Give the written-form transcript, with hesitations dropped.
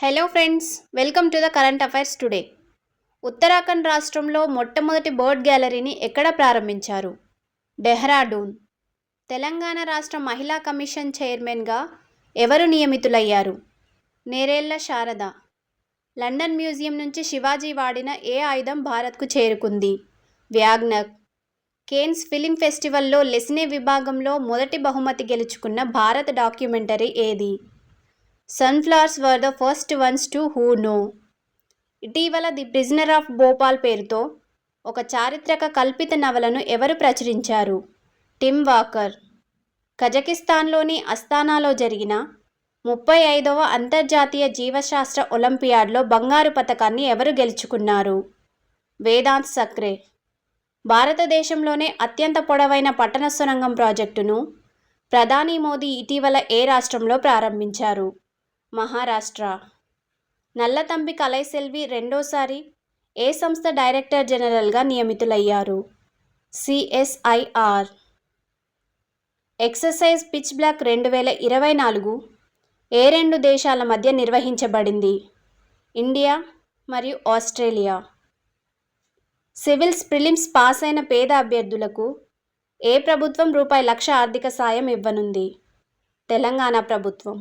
Hello friends, welcome to the current affairs today. Uttarakhand రాష్ట్రంలో మొట్టమొదటి bird గ్యాలరీని ఎక్కడ ప్రారంభించారు? డెహ్రాడూన్. తెలంగాణ రాష్ట్ర మహిళా కమిషన్ చైర్మన్గా ఎవరు నియమితులయ్యారు? నేరేళ్ల శారద. లండన్ మ్యూజియం నుంచి శివాజీ వాడిన ఏ ఆయుధం భారత్కు చేరుకుంది? వ్యాగ్నర్. కేన్స్ ఫిలిం ఫెస్టివల్లో లెస్నే విభాగంలో మొదటి బహుమతి గెలుచుకున్న భారత డాక్యుమెంటరీ ఏది? Sunflowers were the first ones to who know. ఇటీవల ది ప్రిజనర్ ఆఫ్ భోపాల్ పేరుతో ఒక చారిత్రక కల్పిత నవలను ఎవరు ప్రచురించారు? Tim walker. కజకిస్తాన్లోని అస్తానాలో జరిగిన 35వ అంతర్జాతీయ జీవశాస్త్ర ఒలింపియాడ్లో బంగారు పతకాన్ని ఎవరు గెలుచుకున్నారు? వేదాంత్ సక్రే. భారతదేశంలోనే అత్యంత పొడవైన పట్టణ సొరంగం ప్రాజెక్టును ప్రధాని మోదీ ఇటీవల ఏ రాష్ట్రంలో ప్రారంభించారు? మహారాష్ట్ర. నల్లతంబి కలైసెల్వి రెండోసారి ఏ సంస్థ డైరెక్టర్ జనరల్గా నియమితులయ్యారు? సిఎస్ఐఆర్. ఎక్సర్సైజ్ పిచ్ బ్లాక్ 2024 ఏ రెండు దేశాల మధ్య నిర్వహించబడింది? ఇండియా మరియు ఆస్ట్రేలియా. సివిల్స్ ప్రిలిమ్స్ పాస్ అయిన పేద అభ్యర్థులకు ఏ ప్రభుత్వం రూపాయి 1,00,000 ఆర్థిక సాయం ఇవ్వనుంది? తెలంగాణ ప్రభుత్వం.